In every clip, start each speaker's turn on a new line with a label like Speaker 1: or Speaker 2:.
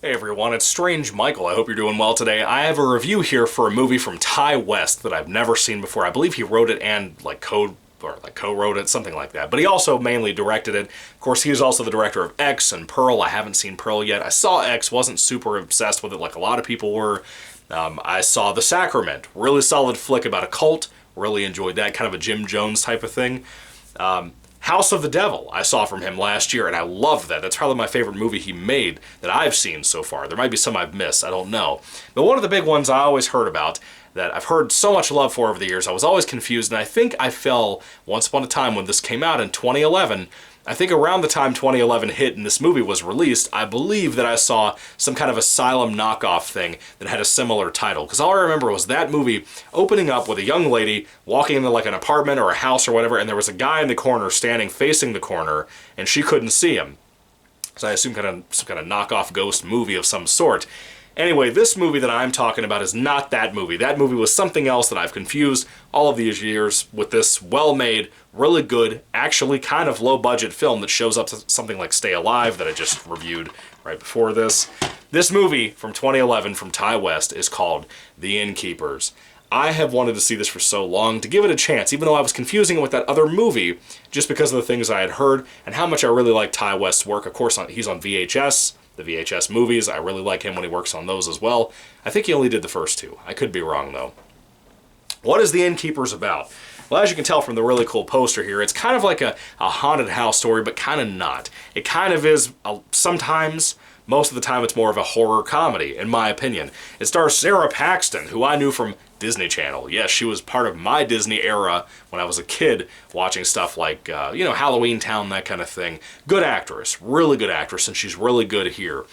Speaker 1: Hey everyone, it's Strange Michael. I hope you're doing well today. I have a review here for a movie from Ty West that I've never seen before. I believe he wrote it and co-wrote it, something like that. But he also mainly directed it. Of course, he is also the director of X and Pearl. I haven't seen Pearl yet. I saw X, wasn't super obsessed with it like a lot of people were. I saw The Sacrament, really solid flick about a cult. Really enjoyed that, kind of a Jim Jones type of thing. House of the Devil I saw from him last year, and I loved that. That's probably my favorite movie he made that I've seen so far. There might be some I've missed, I don't know. But one of the big ones I always heard about, that I've heard so much love for over the years, I was always confused, and I think I fell once upon a time when this came out in 2011. I think around the time 2011 hit and this movie was released, I believe that I saw some kind of Asylum knockoff thing that had a similar title. Because all I remember was that movie opening up with a young lady walking into like an apartment or a house or whatever, and there was a guy in the corner standing facing the corner, and she couldn't see him. So I assume some kind of knockoff ghost movie of some sort. Anyway, this movie that I'm talking about is not that movie. That movie was something else that I've confused all of these years with this well-made, really good, actually kind of low-budget film that shows up to something like Stay Alive that I just reviewed right before this. This movie from 2011 from Ty West is called The Innkeepers. I have wanted to see this for so long, to give it a chance, even though I was confusing it with that other movie, just because of the things I had heard and how much I really like Ty West's work. Of course, he's on VHS. The VHS movies, I really like him when he works on those as well. I think he only did the first two. I could be wrong, though. What is The Innkeepers about? Well, as you can tell from the really cool poster here, it's kind of like a haunted house story, but kind of not. It kind of is sometimes. Most of the time, it's more of a horror comedy, in my opinion. It stars Sarah Paxton, who I knew from Disney Channel. Yes, she was part of my Disney era when I was a kid, watching stuff like, Halloween Town, that kind of thing. Good actress, really good actress, and she's really good here.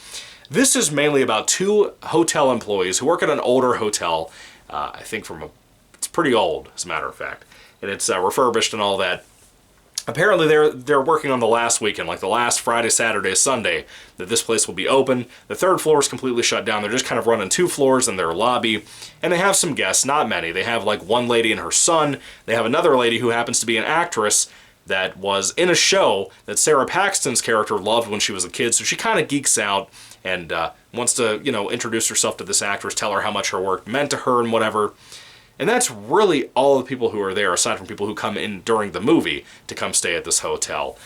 Speaker 1: This is mainly about two hotel employees who work at an older hotel, I think it's pretty old, as a matter of fact, and it's refurbished and all that. Apparently they're working on the last weekend, like the last Friday, Saturday, Sunday, that this place will be open. The third floor is completely shut down. They're just kind of running two floors in their lobby. And they have some guests, not many. They have like one lady and her son. They have another lady who happens to be an actress that was in a show that Sarah Paxton's character loved when she was a kid. So she kind of geeks out and wants to, introduce herself to this actress, tell her how much her work meant to her and whatever. And that's really all the people who are there, aside from people who come in during the movie to come stay at this hotel.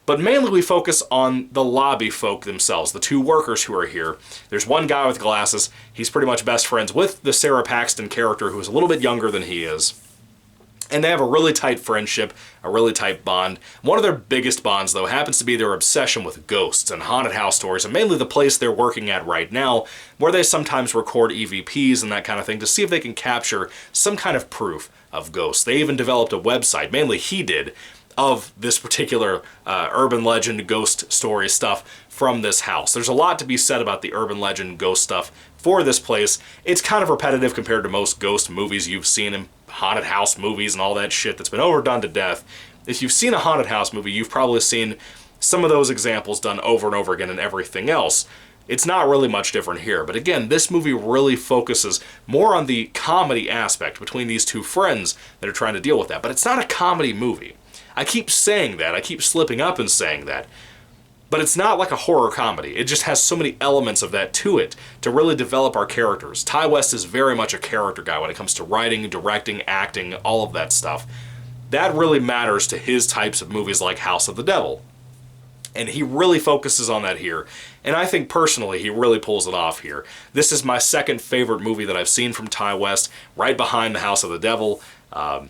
Speaker 1: But mainly we focus on the lobby folk themselves, the two workers who are here. There's one guy with glasses. He's pretty much best friends with the Sarah Paxton character, who is a little bit younger than he is. And they have a really tight friendship, a really tight bond. One of their biggest bonds, though, happens to be their obsession with ghosts and haunted house stories, and mainly the place they're working at right now, where they sometimes record EVPs and that kind of thing to see if they can capture some kind of proof of ghosts. They even developed a website, mainly he did, of this particular urban legend ghost story stuff from this house. There's a lot to be said about the urban legend ghost stuff for this place. It's kind of repetitive compared to most ghost movies you've seen in haunted house movies and all that shit that's been overdone to death. If you've seen a haunted house movie, you've probably seen some of those examples done over and over again in everything else. It's not really much different here, but again, this movie really focuses more on the comedy aspect between these two friends that are trying to deal with that, but it's not a comedy movie. I keep saying that, I keep slipping up and saying that, but it's not like a horror comedy. It just has so many elements of that to it to really develop our characters. Ty West is very much a character guy when it comes to writing, directing, acting, all of that stuff. That really matters to his types of movies like House of the Devil. And he really focuses on that here. And I think personally he really pulls it off here. This is my second favorite movie that I've seen from Ty West, right behind The House of the Devil. I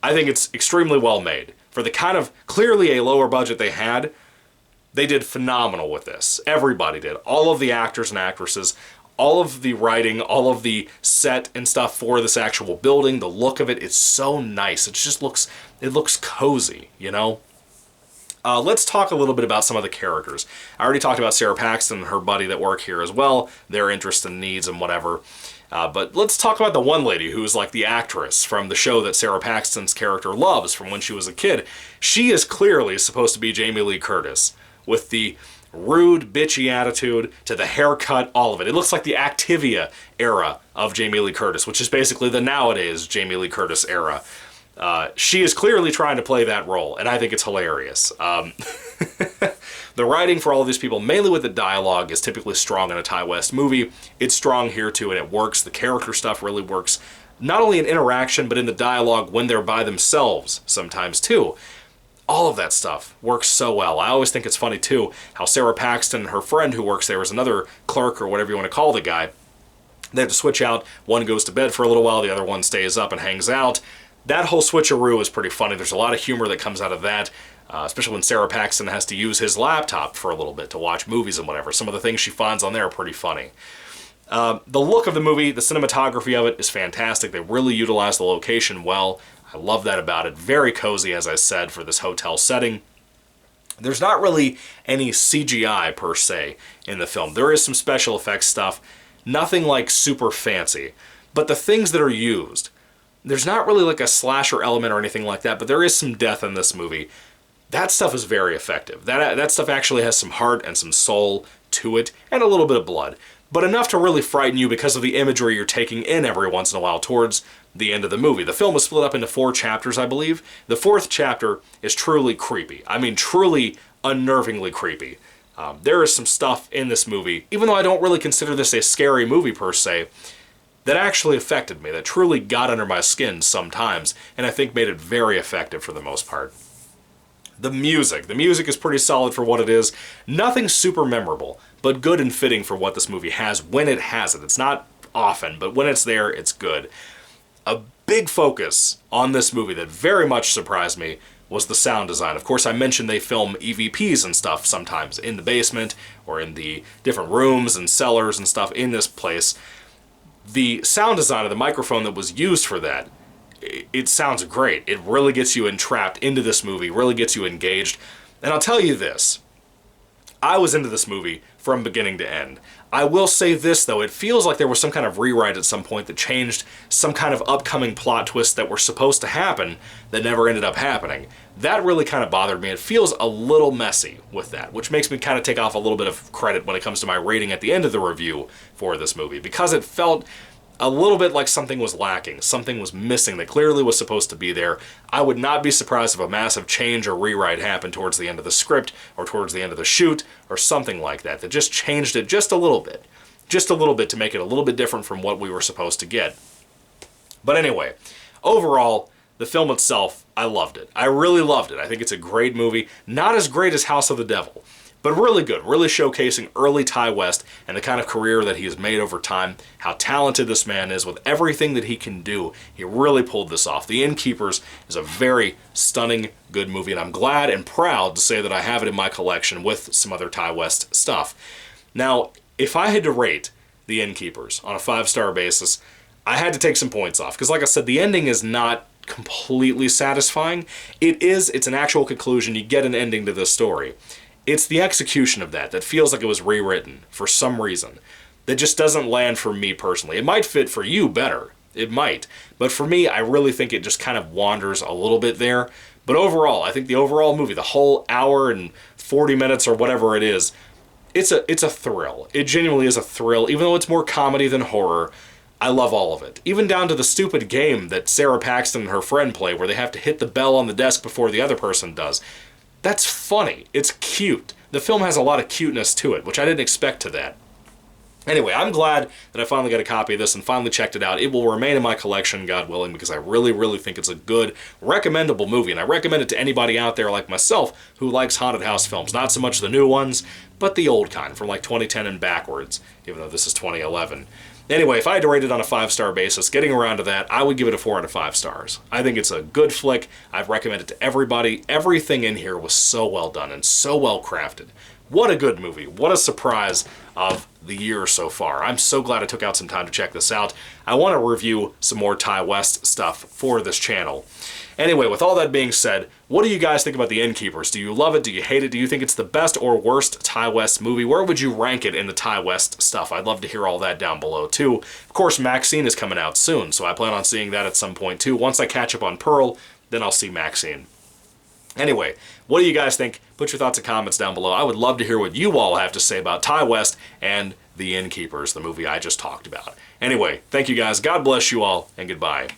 Speaker 1: think it's extremely well made. For the kind of clearly a lower budget they had, they did phenomenal with this. Everybody did. All of the actors and actresses, all of the writing, all of the set and stuff for this actual building, the look of it, it's so nice. It looks cozy, Let's talk a little bit about some of the characters. I already talked about Sarah Paxton and her buddy that work here as well, their interests and needs and whatever. But let's talk about the one lady who's like the actress from the show that Sarah Paxton's character loves from when she was a kid. She is clearly supposed to be Jamie Lee Curtis, with the rude, bitchy attitude to the haircut, all of it. It looks like the Activia era of Jamie Lee Curtis, which is basically the nowadays Jamie Lee Curtis era. She is clearly trying to play that role, and I think it's hilarious. The writing for all of these people, mainly with the dialogue, is typically strong in a Ty West movie. It's strong here too, and it works. The character stuff really works, not only in interaction, but in the dialogue when they're by themselves sometimes too. All of that stuff works so well. I always think it's funny too, how Sarah Paxton, her friend who works there, is another clerk or whatever you want to call the guy. They have to switch out. One goes to bed for a little while, the other one stays up and hangs out. That whole switcheroo is pretty funny. There's a lot of humor that comes out of that. Especially when Sarah Paxton has to use his laptop for a little bit to watch movies and whatever. Some of the things she finds on there are pretty funny. The look of the movie, the cinematography of it is fantastic. They really utilize the location well. I love that about it. Very cozy, as I said, for this hotel setting. There's not really any CGI per se in the film. There is some special effects stuff. Nothing like super fancy. But the things that are used, there's not really like a slasher element or anything like that, but there is some death in this movie. That stuff is very effective. That stuff actually has some heart and some soul to it, and a little bit of blood. But enough to really frighten you because of the imagery you're taking in every once in a while towards the end of the movie. The film is split up into 4 chapters, I believe. The 4th chapter is truly creepy. I mean, truly unnervingly creepy. There is some stuff in this movie, even though I don't really consider this a scary movie per se, that actually affected me, that truly got under my skin sometimes, and I think made it very effective for the most part. The music is pretty solid for what it is. Nothing super memorable, but good and fitting for what this movie has when it has it. It's not often, but when it's there, it's good. A big focus on this movie that very much surprised me was the sound design. Of course, I mentioned they film EVPs and stuff sometimes in the basement or in the different rooms and cellars and stuff in this place. The sound design of the microphone that was used for that, it sounds great. It really gets you entrapped into this movie, really gets you engaged. And I'll tell you this, I was into this movie from beginning to end. I will say this though, it feels like there was some kind of rewrite at some point that changed some kind of upcoming plot twists that were supposed to happen that never ended up happening. That really kind of bothered me. It feels a little messy with that, which makes me kind of take off a little bit of credit when it comes to my rating at the end of the review for this movie, because it felt a little bit like something was lacking, something was missing that clearly was supposed to be there. I would not be surprised if a massive change or rewrite happened towards the end of the script or towards the end of the shoot or something like that, that just changed it just a little bit to make it a little bit different from what we were supposed to get. But anyway, overall, the film itself, I loved it. I really loved it. I think it's a great movie. Not as great as House of the Devil, but really good, really showcasing early Ty West and the kind of career that he has made over time, how talented this man is with everything that he can do. He really pulled this off. The Innkeepers is a very stunning, good movie, and I'm glad and proud to say that I have it in my collection with some other Ty West stuff. Now, if I had to rate The Innkeepers on a 5-star basis, I had to take some points off, because like I said, the ending is not completely satisfying. It's an actual conclusion. You get an ending to this story. It's the execution of that feels like it was rewritten for some reason. That just doesn't land for me personally. It might fit for you better. It might. But for me, I really think it just kind of wanders a little bit there. But overall, I think the overall movie, the whole hour and 40 minutes or whatever it is, it's a thrill. It genuinely is a thrill. Even though it's more comedy than horror, I love all of it. Even down to the stupid game that Sarah Paxton and her friend play where they have to hit the bell on the desk before the other person does. That's funny. It's cute. The film has a lot of cuteness to it, which I didn't expect to that. Anyway, I'm glad that I finally got a copy of this and finally checked it out. It will remain in my collection, God willing, because I really, really think it's a good, recommendable movie, and I recommend it to anybody out there like myself who likes haunted house films. Not so much the new ones, but the old kind, from like 2010 and backwards, even though this is 2011. Anyway, if I had to rate it on a 5-star basis, getting around to that, I would give it a 4 out of 5 stars. I think it's a good flick. I've recommended it to everybody. Everything in here was so well done and so well crafted. What a good movie. What a surprise of the year so far. I'm so glad I took out some time to check this out. I want to review some more Ty West stuff for this channel. Anyway, with all that being said, what do you guys think about The Innkeepers? Do you love it? Do you hate it? Do you think it's the best or worst Ty West movie? Where would you rank it in the Ty West stuff? I'd love to hear all that down below too. Of course, Maxine is coming out soon, so I plan on seeing that at some point too. Once I catch up on Pearl, then I'll see Maxine. Anyway, what do you guys think? Put your thoughts and comments down below. I would love to hear what you all have to say about Ty West and The Innkeepers, the movie I just talked about. Anyway, thank you guys. God bless you all, and goodbye.